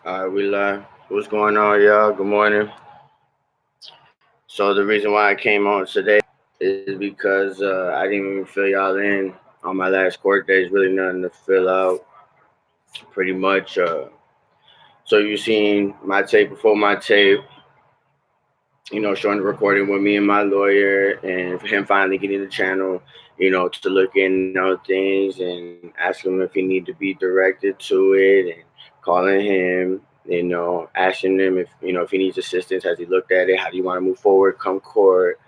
All right, we live. What's going on, y'all? Good morning. So the reason why I came on today is because I didn't even fill y'all in on my last court day. There's really nothing to fill out, pretty much. So you seen my tape before my tape, showing the recording with me and my lawyer, and for him finally getting the channel, to look into things and ask him if he need to be directed to it, and calling him, asking him if he needs assistance. Has he looked at it? How do you want to move forward? Come court,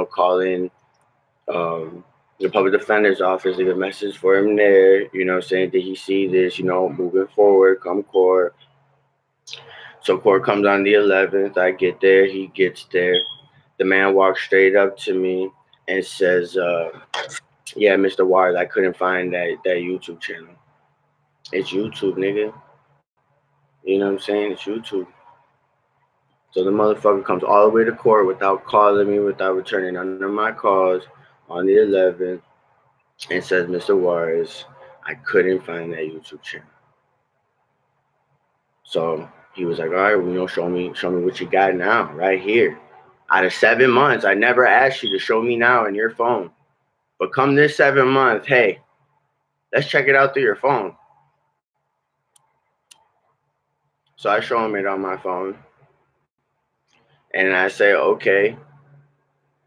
calling um, the public defender's office, leave a message for him there, saying, did he see this, moving forward, come court. So court comes on the 11th. I get there. He gets there. The man walks straight up to me and says, "Yeah, Mr. Ward, I couldn't find that YouTube channel. It's YouTube, nigga. You know what I'm saying? It's YouTube." So the motherfucker comes all the way to court without calling me, without returning none of my calls on the 11th, and says, "Mr. Juarez, I couldn't find that YouTube channel." So he was like, "All right, well, show me what you got now, right here. Out of 7 months, I never asked you to show me now in your phone. But come this 7 month, hey, let's check it out through your phone." So I show him it on my phone. And I say, okay,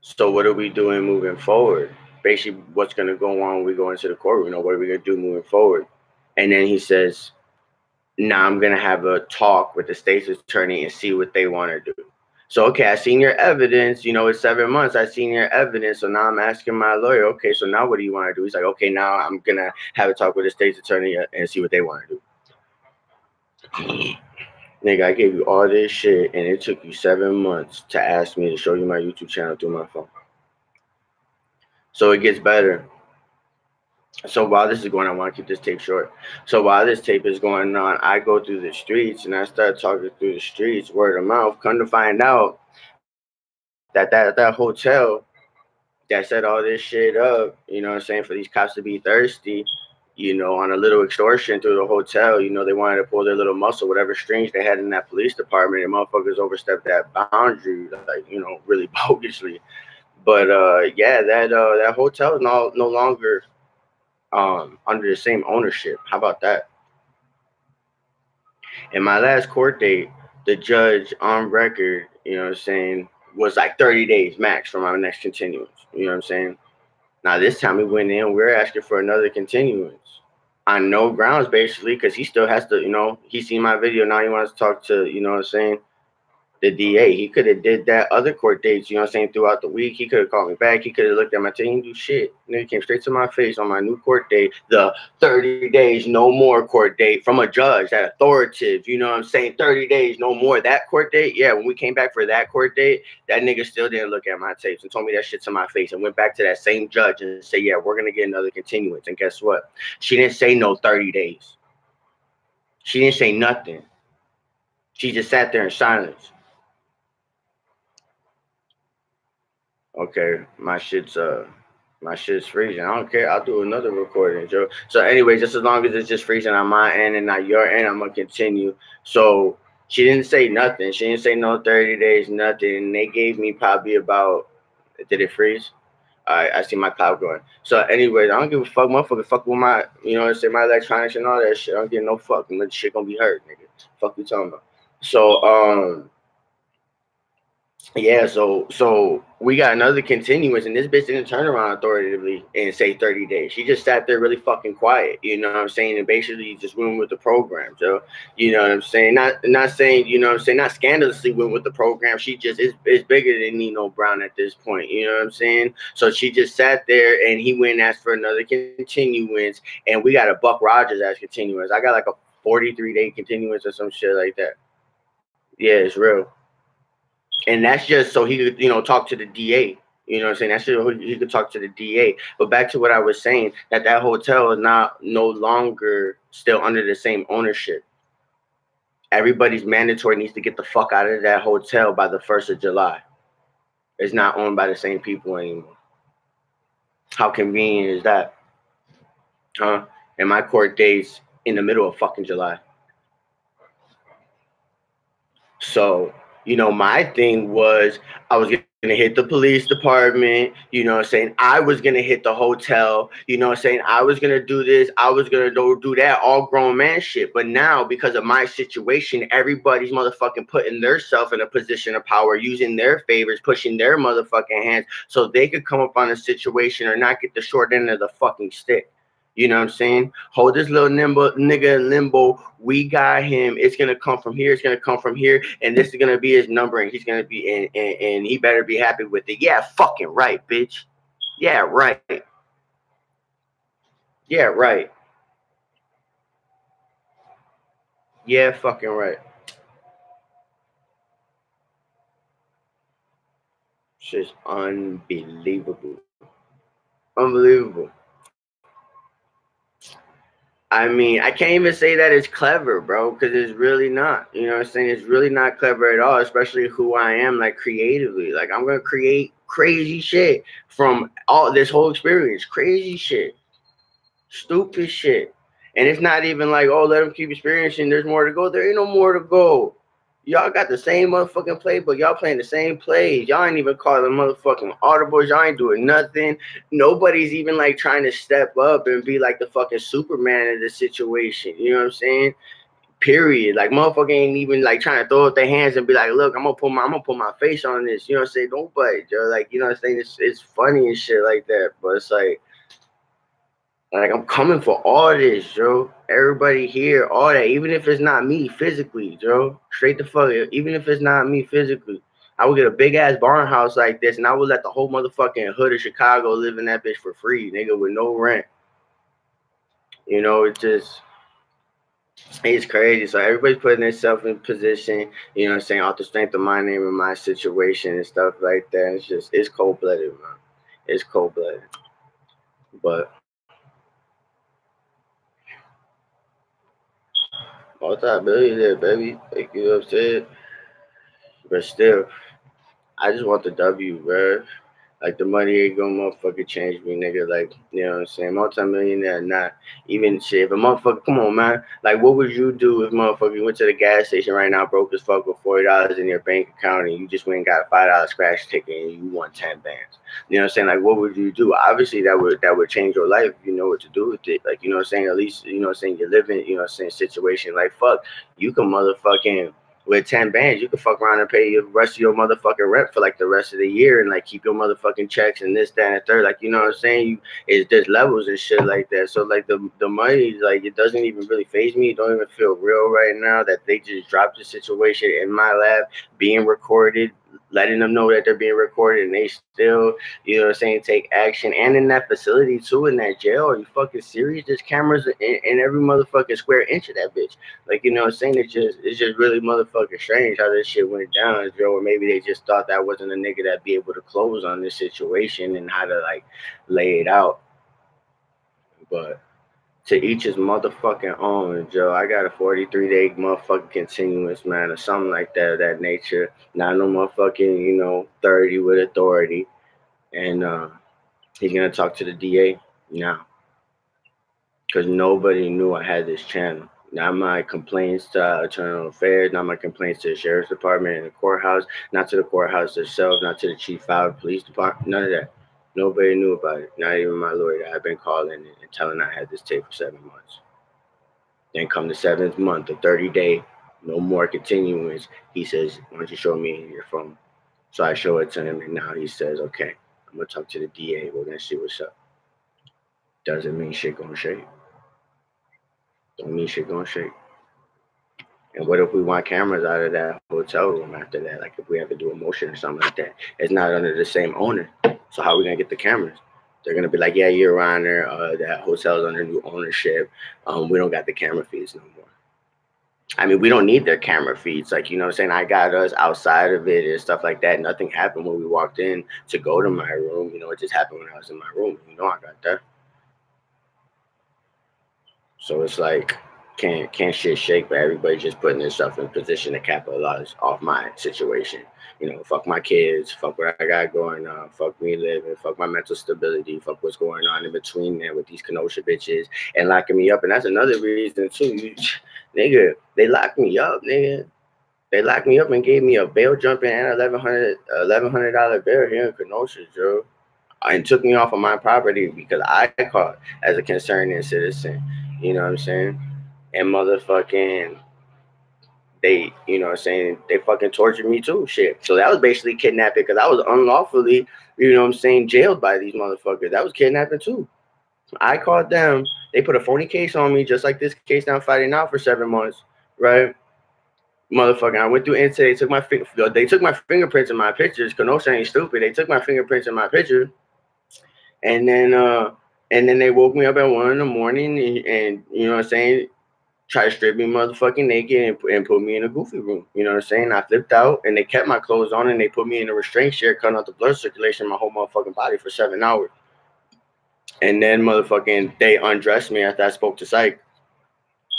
so what are we doing moving forward? Basically, what's going to go on when we go into the courtroom? What are we going to do moving forward? And then he says, now I'm going to have a talk with the state's attorney and see what they want to do. So, okay, I seen your evidence. It's 7 months. I seen your evidence. So now I'm asking my lawyer, okay, so now what do you want to do? He's like, okay, now I'm going to have a talk with the state's attorney and see what they want to do. Nigga, I gave you all this shit, and it took you 7 months to ask me to show you my YouTube channel through my phone. So it gets better. So while this is going on, I want to keep this tape short. So while this tape is going on, I go through the streets, and I start talking through the streets, word of mouth. Come to find out that hotel that set all this shit up, for these cops to be thirsty, on a little extortion through the hotel. They wanted to pull their little muscle, whatever strings they had in that police department, and motherfuckers overstepped that boundary, like, really bogusly. But yeah, that hotel is no longer under the same ownership. How about that? In my last court date, the judge on record, was like 30 days max for my next continuance. You know what I'm saying? Now this time we went in, we're asking for another continuance on no grounds, basically, because he still has to, he seen my video. Now he wants to talk to, the DA. He could have did that other court dates, throughout the week. He could have called me back. He could have looked at my thing and do shit. And he came straight to my face on my new court date, the 30 days, no more court date from a judge, that authoritative, 30 days, no more. That court date, yeah, when we came back for that court date, that nigga still didn't look at my tapes and told me that shit to my face and went back to that same judge and said, yeah, we're going to get another continuance. And guess what? She didn't say no 30 days. She didn't say nothing. She just sat there in silence. Okay, my shit's freezing. I don't care. I'll do another recording, Joe. So anyways, just as long as it's just freezing on my end and not your end, I'm gonna continue. So she didn't say nothing. She didn't say no 30 days, nothing. And they gave me probably about, did it freeze? I see my cloud going. So anyways, I don't give a fuck, motherfucker. Fuck with my, my electronics and all that shit. I don't give no fuck. And that shit gonna be hurt, nigga. Fuck you talking about. So yeah, so we got another continuance, and this bitch didn't turn around authoritatively and say 30 days. She just sat there really fucking quiet, you know what I'm saying, and basically just went with the program, Joe. You know what I'm saying? Not saying, not scandalously went with the program. She just is bigger than Nino Brown at this point, you know what I'm saying? So she just sat there, and he went and asked for another continuance, and we got a Buck Rogers as continuance. I got like a 43-day continuance or some shit like that. Yeah, it's real. And that's just so he could, talk to the DA. You know what I'm saying? That's so he could talk to the DA. But back to what I was saying, that hotel is no longer still under the same ownership. Everybody's mandatory needs to get the fuck out of that hotel by the 1st of July. It's not owned by the same people anymore. How convenient is that? Huh? And my court date's in the middle of fucking July. So, my thing was I was gonna hit the police department, saying I was gonna hit the hotel, saying I was gonna do this, I was gonna do that, all grown man shit. But now, because of my situation, everybody's motherfucking putting themselves in a position of power, using their favors, pushing their motherfucking hands so they could come up on a situation or not get the short end of the fucking stick. You know what I'm saying? Hold this little nimble nigga in limbo. We got him. It's gonna come from here. It's gonna come from here, and this is gonna be his number, and he's gonna be and he better be happy with it. Yeah, fucking right, bitch. Yeah, right. Yeah, right. Yeah, fucking right. Shit's unbelievable. Unbelievable. I mean, I can't even say that it's clever, bro, because it's really not. You know what I'm saying? It's really not clever at all, especially who I am, like creatively. Like, I'm going to create crazy shit from all this whole experience. Crazy shit. Stupid shit. And it's not even like, oh, let them keep experiencing. There's more to go. There ain't no more to go. Y'all got the same motherfucking playbook. Y'all playing the same plays. Y'all ain't even calling motherfucking audibles. Y'all ain't doing nothing. Nobody's even like trying to step up and be like the fucking Superman of the situation. You know what I'm saying? Period. Like motherfucker ain't even like trying to throw up their hands and be like, look, I'm gonna put my face on this. You know what I'm saying? Nobody, Joe. Like, you know what I'm saying? It's funny and shit like that. But it's like I'm coming for all this, Joe. Everybody here, all that. Even if it's not me physically, Joe. Straight the fuck. Even if it's not me physically, I would get a big ass barn house like this, and I would let the whole motherfucking hood of Chicago live in that bitch for free, nigga, with no rent. It's crazy. So everybody's putting themselves in position, saying, off the strength of my name and my situation and stuff like that. It's cold blooded, man. It's cold blooded. But multi-billionaire, baby. Like, you know what I'm saying? But still, I just want the W, bro. Like the money ain't gonna motherfucking change me, nigga. Like, you know what I'm saying? Multi-millionaire, not even shit. If a motherfucker, come on, man. Like, what would you do if motherfucker went to the gas station right now, broke as fuck with $40 in your bank account, and you just went and got a $5 scratch ticket and you won 10 bands? You know what I'm saying? Like, what would you do? Obviously, that would change your life if you know what to do with it. Like, you know what I'm saying? At least, you know what I'm saying, you're living, you know what I'm saying, situation. Like, fuck, you can motherfucking with 10 bands, you can fuck around and pay the rest of your motherfucking rent for like the rest of the year and like keep your motherfucking checks and this, that, and the third. Like, you know what I'm saying? There's levels and shit like that. So like the money, like it doesn't even really phase me. It don't even feel real right now that they just dropped the situation in my lab being recorded, letting them know that they're being recorded and they still, you know what I'm saying, take action. And in that facility too, in that jail, are you fucking serious? There's cameras in every motherfucking square inch of that bitch. Like, you know what I'm saying? It's just really motherfucking strange how this shit went down, Joe. Or maybe they just thought that wasn't a nigga that'd be able to close on this situation and how to like lay it out. But to each his motherfucking own, Joe. I got a 43-day motherfucking continuance, man, or something like that of that nature. Not no motherfucking, 30 with authority. And he's gonna talk to the DA now. Because nobody knew I had this channel. Not my complaints to Internal Affairs, not my complaints to the Sheriff's Department and the courthouse, not to the courthouse itself, not to the Chief Fowler Police Department, none of that. Nobody knew about it, not even my lawyer that I've been calling and telling I had this tape for 7 months. Then come the 7th month, the 30-day, no more continuance. He says, why don't you show me your phone? So I show it to him, and now he says, okay, I'm going to talk to the DA. We're going to see what's up. Doesn't mean shit going to shake. Don't mean shit going to shake. And what if we want cameras out of that hotel room after that? Like if we have to do a motion or something like that, it's not under the same owner. So how are we gonna get the cameras? They're gonna be like, yeah, Your Honor, that hotel's under new ownership. We don't got the camera feeds no more. I mean, we don't need their camera feeds. Like, you know what I'm saying? I got us outside of it and stuff like that. Nothing happened when we walked in to go to my room. It just happened when I was in my room. I got that. So it's like can't shit shake, but everybody just putting themselves in position to capitalize off my situation. Fuck my kids, fuck what I got going on, fuck me living, fuck my mental stability, fuck what's going on in between there with these Kenosha bitches and locking me up. And that's another reason too. Nigga, they locked me up, nigga. They locked me up and gave me a bail jumping and $1,100 bail here in Kenosha, Joe. And took me off of my property because I caught as a concerning citizen. You know what I'm saying? And motherfucking they, you know what I'm saying, they fucking tortured me too. Shit. So that was basically kidnapping because I was unlawfully, you know what I'm saying, jailed by these motherfuckers. That was kidnapping too. I caught them. They put a phony case on me, just like this case that I'm fighting now for 7 months, right? Motherfucker, I went through intake. They took my fingerprints in my pictures. Kenosha ain't stupid. They took my fingerprints in my picture, and then they woke me up at 1 in the morning, and you know what I'm saying, try to strip me motherfucking naked and put me in a goofy room. You know what I'm saying? I flipped out and they kept my clothes on and they put me in a restraint chair, cutting out the blood circulation in my whole motherfucking body for 7 hours. And then motherfucking they undressed me after I spoke to psych.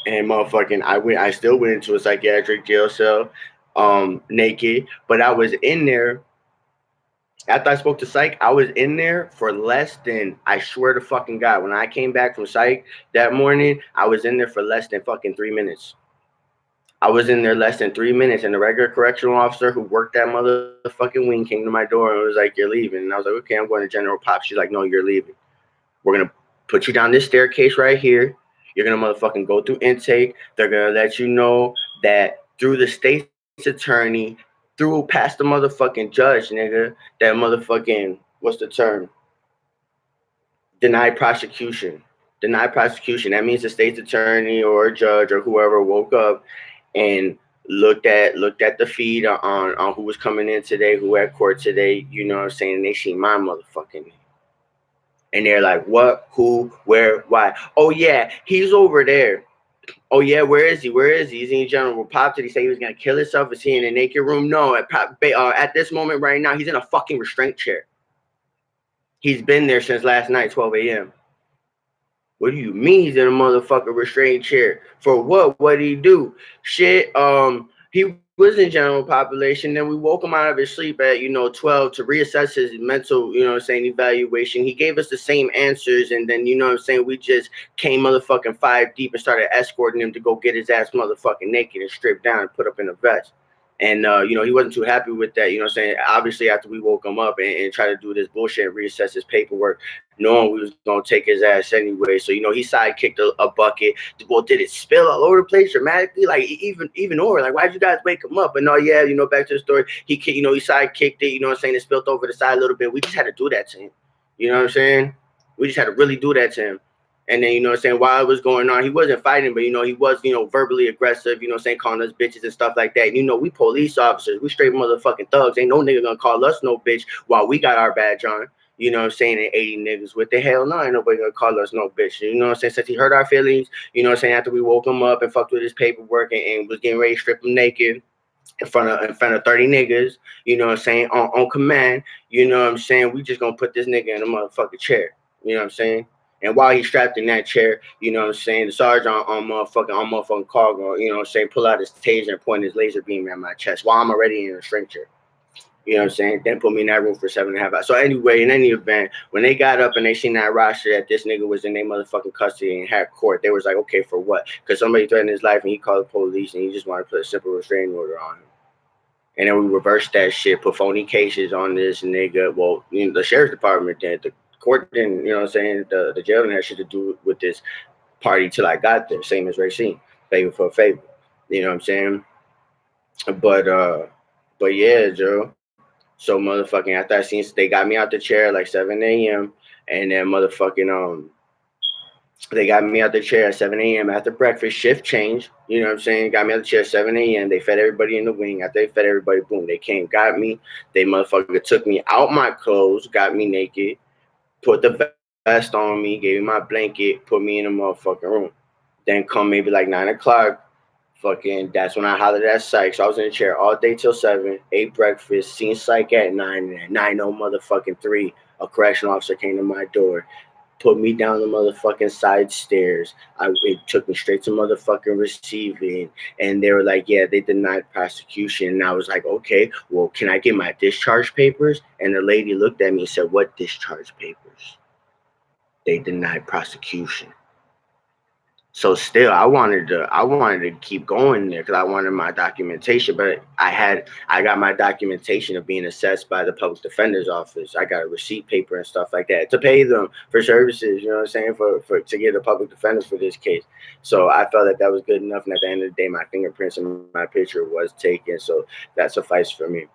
And motherfucking I still went into a psychiatric jail cell, naked, but I was in there. After I spoke to psych, I was in there for less than, I swear to fucking God, when I came back from psych that morning, I was in there for less than fucking 3 minutes. I was in there less than 3 minutes, and the regular correctional officer who worked that motherfucking wing came to my door and was like, "You're leaving." And I was like, "Okay, I'm going to General Pop." She's like, "No, you're leaving. We're going to put you down this staircase right here. You're going to motherfucking go through intake. They're going to let you know that through the state's attorney, through past the motherfucking judge, nigga, that motherfucking, what's the term? Denied prosecution. Denied prosecution. That means the state's attorney or a judge or whoever woke up and looked at the feed on who was coming in today, who had court today, you know what I'm saying? And they see my motherfucking name. And they're like, what, who, where, why? Oh yeah, he's over there. Oh yeah, where is he? Where is he? He's in General Pop. Did he say he was gonna kill himself? Is he in a naked room? No, at this moment right now, he's in a fucking restraint chair. He's been there since last night, 12 a.m. What do you mean he's in a motherfucking restraint chair? For what? What did he do? Shit, he was in general population. Then we woke him out of his sleep at, 12 to reassess his mental, evaluation. He gave us the same answers. And then, we just came motherfucking 5 deep and started escorting him to go get his ass motherfucking naked and stripped down and put up in a vest. And, he wasn't too happy with that, Obviously, after we woke him up and tried to do this bullshit and reassess his paperwork, knowing we was going to take his ass anyway. So, he sidekicked a bucket. Well, did it spill all over the place dramatically? Like, even over, like, why'd you guys wake him up? But no, yeah, back to the story. He sidekicked it, it spilled over the side a little bit. We just had to do that to him. You know what I'm saying? We just had to really do that to him. And then, while it was going on, he wasn't fighting, but, he was, verbally aggressive, calling us bitches and stuff like that. And, we police officers, we straight motherfucking thugs. Ain't no nigga gonna call us no bitch while we got our badge on. You know what I'm saying? And 80 niggas with the hell no, ain't nobody gonna call us no bitch. You know what I'm saying? Since he hurt our feelings, after we woke him up and fucked with his paperwork and was getting ready to strip him naked in front of 30 niggas, on command, we just gonna put this nigga in a motherfucking chair. You know what I'm saying? And while he's strapped in that chair, the sergeant on motherfucking cargo, pull out his taser and point his laser beam at my chest while I'm already in a shrink chair. You know what I'm saying? Then put me in that room for 7.5 hours. So anyway, in any event, when they got up and they seen that roster that this nigga was in their motherfucking custody and had court, they was like, okay, for what? Because somebody threatened his life and he called the police and he just wanted to put a simple restraining order on him. And then we reversed that shit, put phony cases on this nigga. Well, the sheriff's department did. The court didn't, the jail didn't have shit to do with this party till I got there. Same as Racine. Favor for a favor. You know what I'm saying? But yeah, Joe. So motherfucking after I seen, they got me out the chair like 7 a.m. and then motherfucking they got me out the chair at 7 a.m. after breakfast, shift change. You know what I'm saying? Got me out the chair at 7 a.m. They fed everybody in the wing. After they fed everybody, boom, they came, got me. They motherfucker took me out my clothes, got me naked, put the vest on me, gave me my blanket, put me in a motherfucking room. Then come maybe like 9 o'clock. Fucking, that's when I hollered at psych. So I was in the chair all day till 7, ate breakfast, seen psych at 9, and at 9:03, a correctional officer came to my door, put me down the motherfucking side stairs. It took me straight to motherfucking receiving, and they were like, yeah, they denied prosecution. And I was like, okay, well, can I get my discharge papers? And the lady looked at me and said, what discharge papers? They denied prosecution. So still, I wanted to keep going there because I wanted my documentation. But I got my documentation of being assessed by the public defender's office. I got a receipt paper and stuff like that to pay them for services. You know what I'm saying, for to get a public defender for this case. So I felt that was good enough. And at the end of the day, my fingerprints and my picture was taken. So that sufficed for me.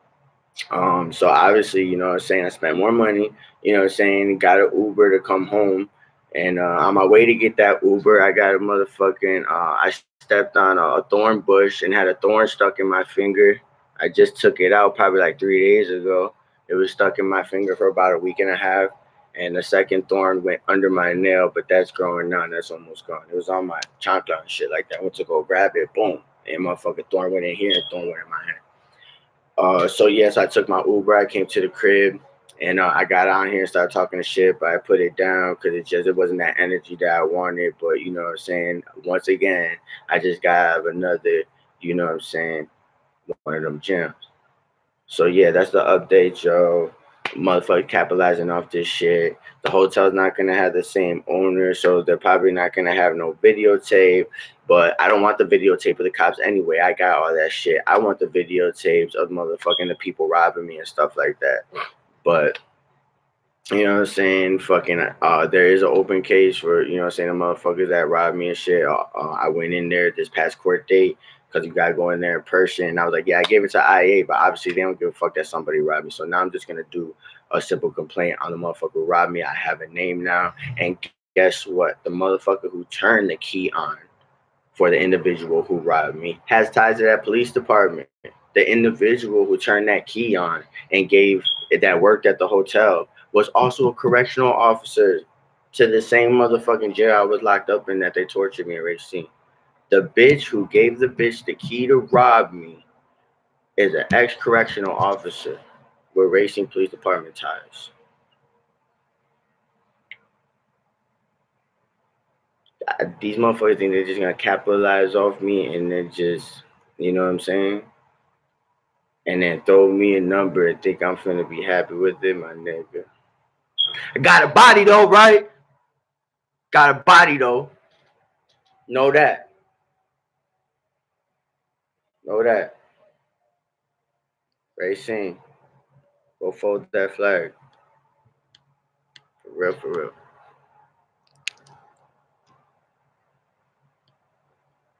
So obviously, you know what I'm saying, I spent more money, you know what I'm saying, got an Uber to come home. And on my way to get that Uber, I got a motherfucking, I stepped on a thorn bush and had a thorn stuck in my finger. I just took it out probably like 3 days ago. It was stuck in my finger for about a week and a half. And the second thorn went under my nail, but that's growing now. That's almost gone. It was on my chancla and shit like that. I went to go grab it, boom. And motherfucking thorn went in here and thorn went in my hand. So yes, I took my Uber. I came to the crib, and I got on here and started talking to shit. But I put it down because it wasn't that energy that I wanted. But you know what I'm saying. Once again, I just got another. You know what I'm saying. One of them gems. So yeah, that's the update, yo. Motherfucker capitalizing off this shit. The hotel's not gonna have the same owner, so they're probably not gonna have no videotape. But I don't want the videotape of the cops anyway. I got all that shit. I want the videotapes of motherfucking the people robbing me and stuff like that. But you know what I'm saying? Fucking, there is an open case for, you know what I'm saying, the motherfuckers that robbed me and shit. I went in there this past court date because you got to go in there in person. And I was like, yeah, I gave it to IA, but obviously they don't give a fuck that somebody robbed me. So now I'm just going to do a simple complaint on the motherfucker who robbed me. I have a name now. And guess what? The motherfucker who turned the key on for the individual who robbed me has ties to that police department. The individual who turned that key on and gave that worked at the hotel was also a correctional officer to the same motherfucking jail I was locked up in that they tortured me at Racine. The bitch who gave the bitch the key to rob me is an ex-correctional officer with Racine Police Department ties. These motherfuckers think they're just gonna capitalize off me and then just, you know what I'm saying? And then throw me a number and think I'm finna be happy with it, my nigga. I got a body though, right? Got a body though. Know that. Know that. Racine. Go fold that flag. For real, for real.